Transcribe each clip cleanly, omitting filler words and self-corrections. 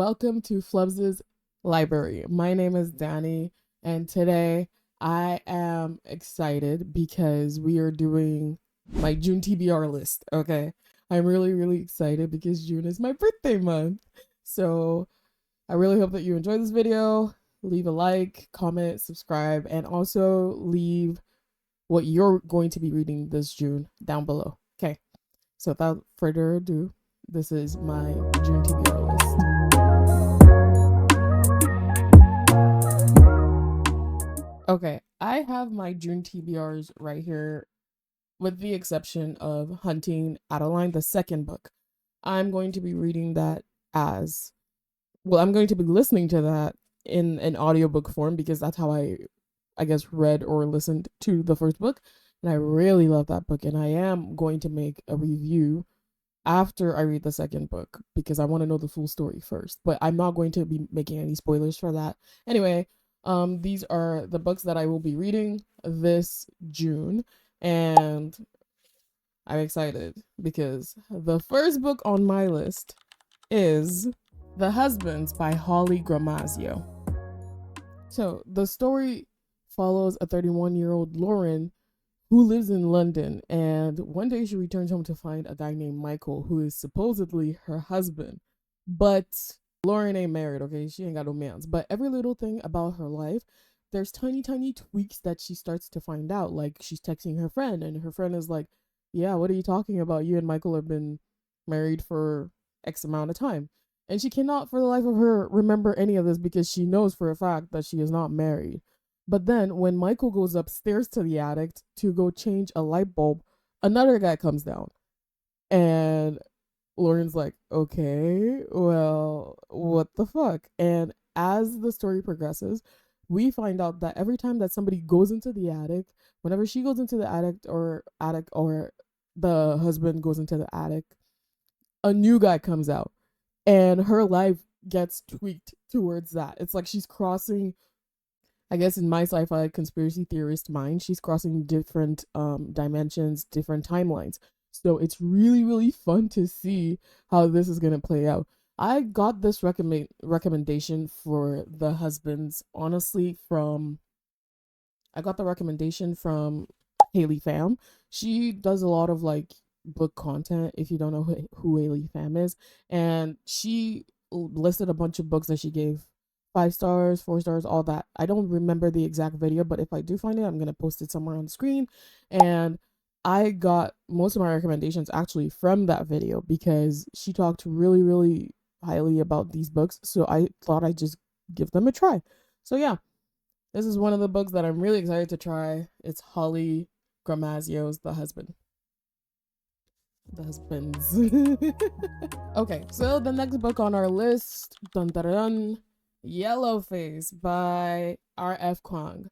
welcome to Flub's library. My name is Danny, and today I am excited because we are doing my June TBR list. Okay, I'm really excited because June is my birthday month. So I really hope that you enjoy this video. Leave a like, comment, subscribe, and also leave what you're going to be reading this June down below. Okay, so without further ado, this is my June TBR list. Okay, I have my June TBRs right here, with the exception of Hunting Adeline, the second book. I'm going to be reading that as well. I'm going to be listening to that in an audiobook form because that's how I guess read or listened to the first book, and I really love that book, and I am going to make a review after I read the second book because I want to know the full story first, but I'm not going to be making any spoilers for that. Anyway, these are the books that I will be reading this June, and I'm excited because the first book on my list is The Husbands by Holly Gramazio. So the story follows a 31-year-old Lauren who lives in London, and one day she returns home to find a guy named Michael who is supposedly her husband. But Lauren ain't married, okay? She ain't got no mans. But every little thing about her life, there's tiny tweaks that she starts to find out. Like, she's texting her friend, and her friend is like, yeah, what are you talking about? You and Michael have been married for X amount of time. And she cannot for the life of her remember any of this because she knows for a fact that she is not married. But then when Michael goes upstairs to the attic to go change a light bulb, another guy comes down. And Lauren's like, okay, well, what the fuck? And as the story progresses, we find out that every time that somebody goes into the attic, whenever she goes into the attic or the husband goes into the attic, a new guy comes out, and her life gets tweaked towards that. It's like she's crossing, I guess in my sci-fi conspiracy theorist mind, she's crossing different dimensions, different timelines. So it's really fun to see how this is gonna play out. I got this recommendation for The Husbands, honestly, I got the recommendation from Haley Pham. She does a lot of like book content, if you don't know who Haley Pham is. And she listed a bunch of books that she gave 5 stars, 4 stars, all that. I don't remember the exact video, but if I do find it, I'm going to post it somewhere on the screen. And I got most of my recommendations actually from that video because she talked really highly about these books. So I thought I'd just give them a try. So yeah, this is one of the books that I'm really excited to try. It's Holly Gramazio's The Husbands. Okay, so the next book on our list, dun dun dun, Yellowface by R.F. Kuang.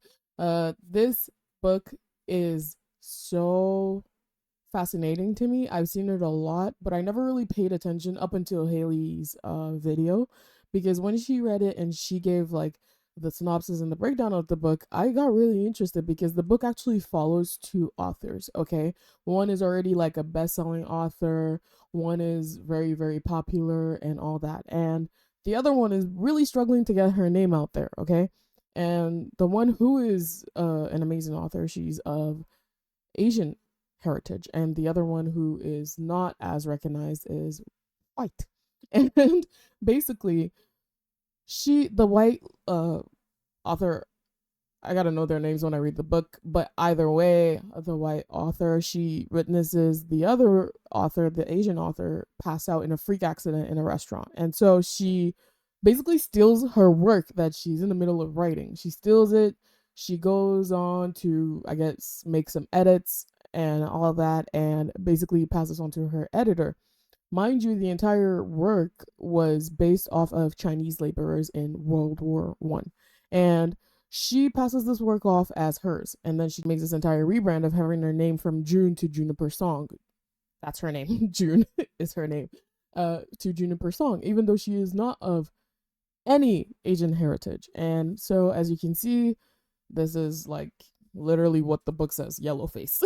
This book is so fascinating to me. I've seen it a lot, but I never really paid attention up until Haley's video, because when she read it and she gave like the synopsis and the breakdown of the book, I got really interested because the book actually follows 2 authors. Okay, one is already like a best-selling author, one is very popular and all that, and the other one is really struggling to get her name out there. Okay, and the one who is an amazing author, she's of Asian heritage, and the other one who is not as recognized is white. And basically the white author, I gotta know their names when I read the book, but either way, the white author, she witnesses the other author, the Asian author, pass out in a freak accident in a restaurant. And so she basically steals her work that she's in the middle of writing. She steals it. She goes on to, I guess, make some edits and all of that, and basically passes on to her editor. Mind you, the entire work was based off of Chinese laborers in World War I. And she passes this work off as hers. And then she makes this entire rebrand of having her name from June to Juniper Song. That's her name. June is her name. To Juniper Song, even though she is not of any Asian heritage. And so, as you can see, this is like literally what the book says, Yellowface.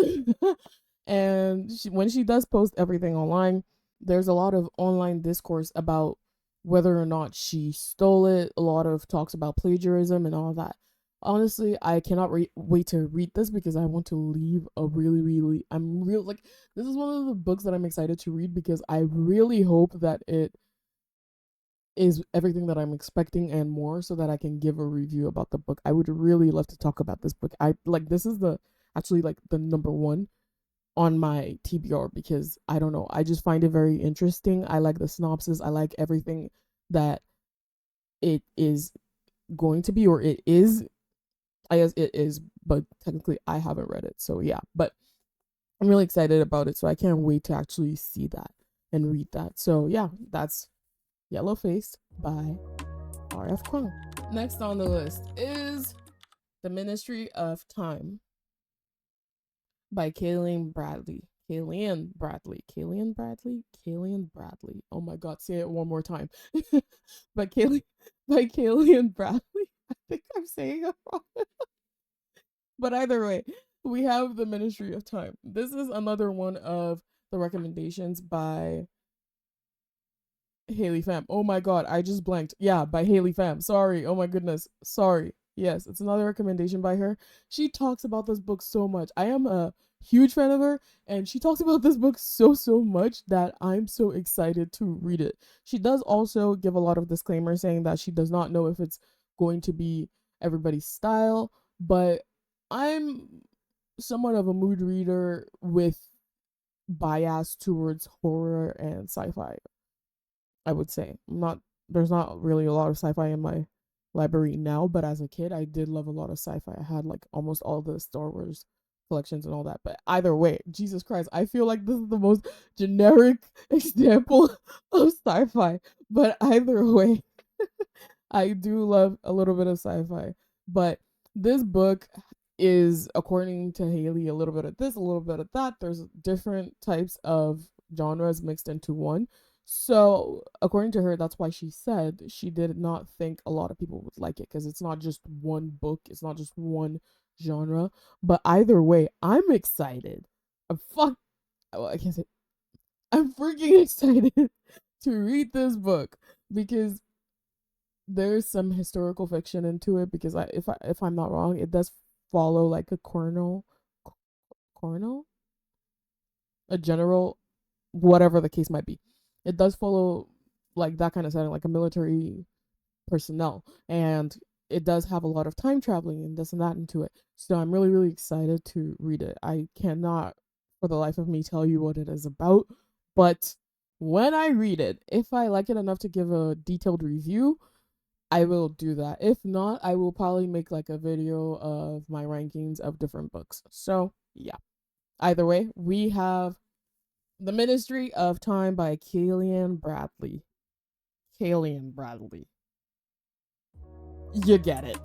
And when she does post everything online, there's a lot of online discourse about whether or not she stole it, a lot of talks about plagiarism and all that. Honestly, I cannot wait to read this because I want to leave a really, really, I'm real like, this is one of the books that I'm excited to read because I really hope that it is everything that I'm expecting and more so that I can give a review about the book. I would really love to talk about this book. I like this is the actually like the number one on my TBR because I don't know. I just find it very interesting. I like the synopsis. I like everything that it is going to be, or it is. I guess it is, but technically I haven't read it. So yeah, but I'm really excited about it. So I can't wait to actually see that and read that. So yeah, that's Yellow Face by R.F. Kuang. Next on the list is The Ministry of Time by Kalian Bradley. Oh my god, say it one more time. by Kalian Bradley. I think I'm saying it wrong. But either way, we have The Ministry of Time. This is another one of the recommendations by Haley Pham. Oh my god, I just blanked. Yeah, by Haley Pham. Sorry. Oh my goodness. Sorry. Yes, it's another recommendation by her. She talks about this book so much. I am a huge fan of her, and she talks about this book so much that I'm so excited to read it. She does also give a lot of disclaimers saying that she does not know if it's going to be everybody's style, but I'm somewhat of a mood reader with bias towards horror and sci-fi. I would say. There's not really a lot of sci-fi in my library now, but as a kid I did love a lot of sci-fi. I had like almost all the Star Wars collections and all that. But either way, Jesus Christ, I feel like this is the most generic example of sci-fi. But either way, I do love a little bit of sci-fi. But this book is, according to Haley, a little bit of this, a little bit of that. There's different types of genres mixed into one. So, according to her, that's why she said she did not think a lot of people would like it because it's not just one book, it's not just one genre. But either way, I'm excited. I'm fuck. Well, I can't say. I'm freaking excited to read this book because there's some historical fiction into it. Because if I'm not wrong, it does follow like coronel, a general, whatever the case might be. It does follow like that kind of setting, like a military personnel, and it does have a lot of time traveling and this and that into it. So I'm really, really excited to read it. I cannot, for the life of me, tell you what it is about, but when I read it, if I like it enough to give a detailed review, I will do that. If not, I will probably make like a video of my rankings of different books. So yeah. Either way, we have The Ministry of Time by Kalian Bradley. Kalian Bradley. You get it.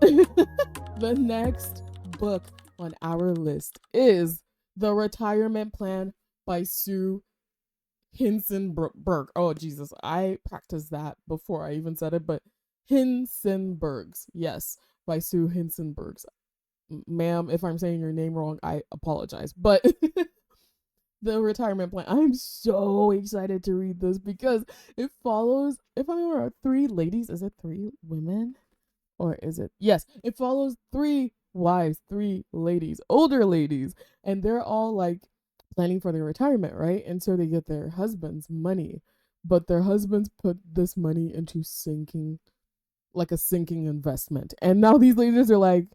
The next book on our list is The Retirement Plan by Sue Hinsenberg. Oh, Jesus. I practiced that before I even said it, but Hinsenbergs. Yes, by Sue Hinsenbergs. Ma'am, if I'm saying your name wrong, I apologize. But The Retirement Plan. I'm so excited to read this because it follows, if I remember, three ladies. Is it three women? Or is it? Yes, it follows three wives, three ladies, older ladies, and they're all like planning for their retirement, right? And so they get their husbands' money, but their husbands put this money into sinking, like a sinking investment. And now these ladies are like,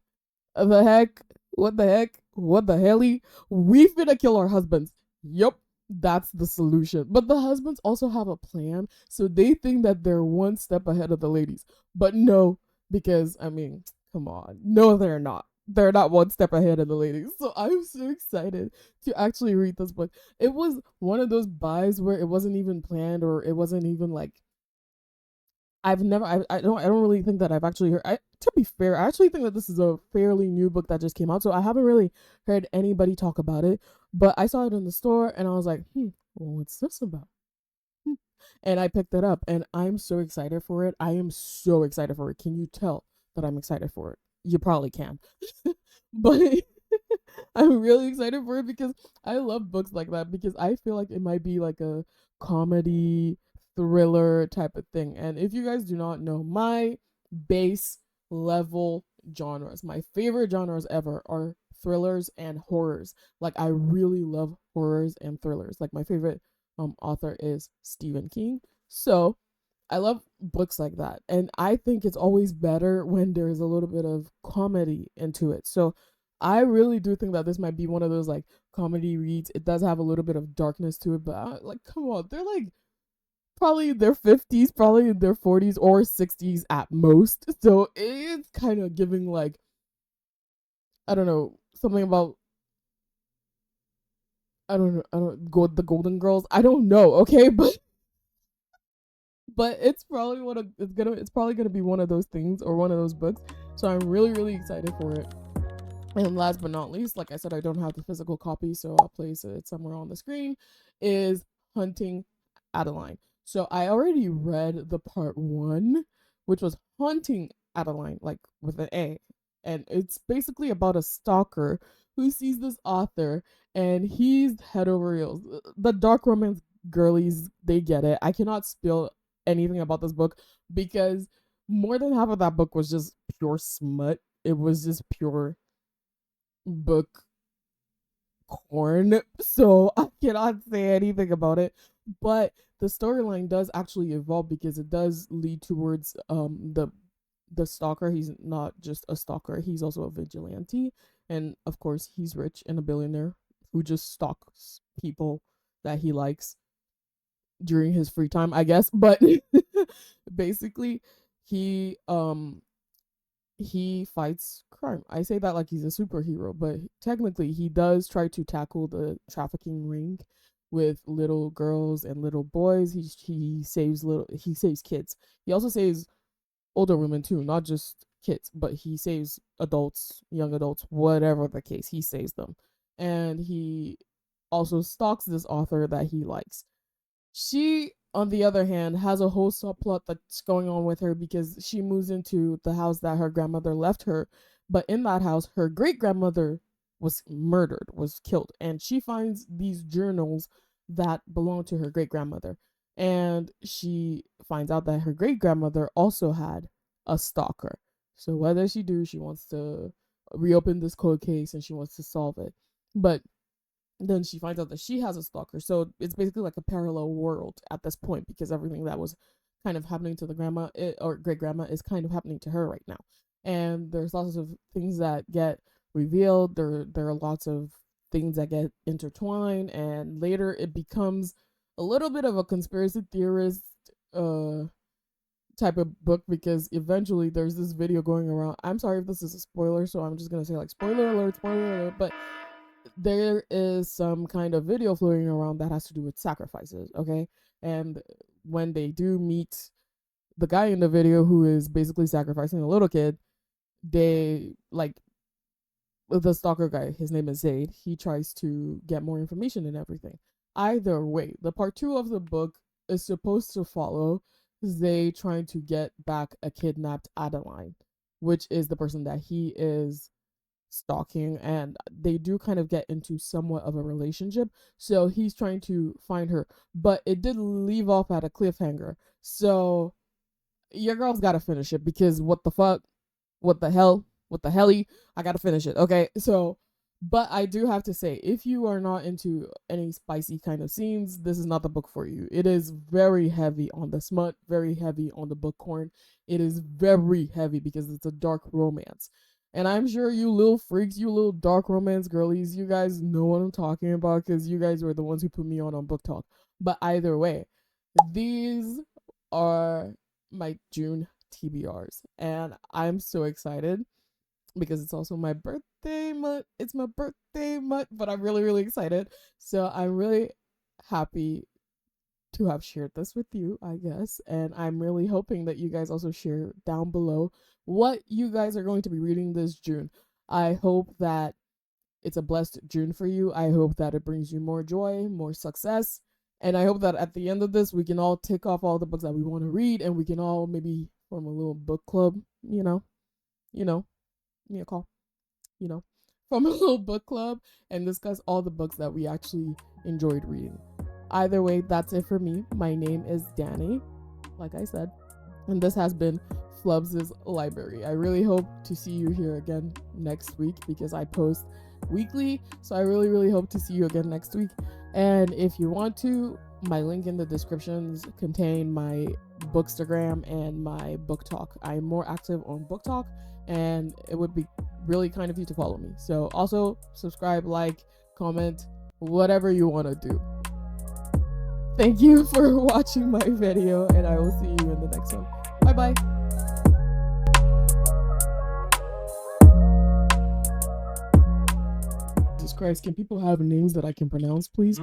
the heck? What the heck? What the helly? We finna kill our husbands. Yup, that's the solution. But the husbands also have a plan, so they think that they're one step ahead of the ladies. But no, because I mean, come on. No, they're not. They're not one step ahead of the ladies. So I'm so excited to actually read this book. It was one of those buys where it wasn't even planned, or it wasn't even like, I don't really think that I've actually heard. To be fair, I actually think that this is a fairly new book that just came out, so I haven't really heard anybody talk about it. But I saw it in the store, and I was like, well, what's this about? And I picked it up, and I'm so excited for it. I am so excited for it. Can you tell that I'm excited for it? You probably can, but I'm really excited for it because I love books like that, because I feel like it might be like a comedy thriller type of thing. And if you guys do not know, my base level genres, my favorite genres ever are thrillers and horrors. Like I really love horrors and thrillers. Like my favorite author is Stephen King. So I love books like that. And I think it's always better when there's a little bit of comedy into it. So I really do think that this might be one of those like comedy reads. It does have a little bit of darkness to it, but like, come on, they're like probably in their 50s, probably in their 40s or 60s at most. So it's kind of giving like, I don't know, something about, I don't go the Golden Girls. I don't know, okay, but it's probably it's probably gonna be one of those things or one of those books. So I'm really really excited for it. And last but not least, like I said, I don't have the physical copy, so I'll place it somewhere on the screen, is Hunting Adeline. So I already read the part one, which was Haunting Adeline, like with an A. And it's basically about a stalker who sees this author and he's head over heels. The dark romance girlies, they get it. I cannot spill anything about this book because more than half of that book was just pure smut. It was just pure book corn, so I cannot say anything about it. But the storyline does actually evolve because it does lead towards the stalker. He's not just a stalker, he's also a vigilante. And of course he's rich and a billionaire who just stalks people that he likes during his free time, I guess. But basically he fights crime. I say that like he's a superhero, but technically he does try to tackle the trafficking ring with little girls and little boys. He saves kids. He also saves older women too, not just kids, but he saves adults, young adults, whatever the case, he saves them. And he also stalks this author that he likes. She, on the other hand, has a whole subplot that's going on with her because she moves into the house that her grandmother left her. But in that house, her great grandmother was murdered, was killed. And she finds these journals that belong to her great grandmother. And she finds out that her great grandmother also had a stalker. So what does she do? She wants to reopen this cold case and she wants to solve it. But then she finds out that she has a stalker. So it's basically like a parallel world at this point because everything that was kind of happening to the grandma or great grandma is kind of happening to her right now. And there's lots of things that get revealed. There are lots of things that get intertwined, and later it becomes a little bit of a conspiracy theorist uh type of book because eventually there's this video going around. I'm sorry if this is a spoiler, so I'm just gonna say like spoiler alert, but there is some kind of video floating around that has to do with sacrifices, okay? And when they do meet the guy in the video who is basically sacrificing a little kid, they like the stalker guy, his name is Zaid, he tries to get more information and everything. Either way, the part two of the book is supposed to follow Zaid trying to get back a kidnapped Adeline, which is the person that he is stalking, and they do kind of get into somewhat of a relationship. So he's trying to find her, but it did leave off at a cliffhanger. So your girl's got to finish it because what the fuck, what the hell, what the helly, I got to finish it. Okay, so. But I do have to say, if you are not into any spicy kind of scenes, this is not the book for you. It is very heavy on the smut, very heavy on the book corn. It is very heavy because it's a dark romance. And I'm sure you little freaks, you little dark romance girlies, you guys know what I'm talking about because you guys were the ones who put me on book talk. But either way, these are my June TBRs. And I'm so excited because it's also my birthday month. It's my birthday month, but I'm really, really excited. So I'm really happy to have shared this with you, I guess. And I'm really hoping that you guys also share down below what you guys are going to be reading this June. I hope that it's a blessed June for you. I hope that it brings you more joy, more success. And I hope that at the end of this, we can all tick off all the books that we want to read and we can all maybe form a little book club, you know, me a call, you know, from a little book club and discuss all the books that we actually enjoyed reading. Either way, that's it for me. My name is Danny, like I said, and this has been Flubs' Library. I really hope to see you here again next week because I post weekly, so I really hope to see you again next week. And if you want to, my link in the descriptions contain my Bookstagram and my BookTok. I'm more active on BookTok, and it would be really kind of you to follow me. So also subscribe, like, comment, whatever you want to do. Thank you for watching my video, and I will see you in the next one. Bye bye. Jesus Christ, can people have names that I can pronounce, please?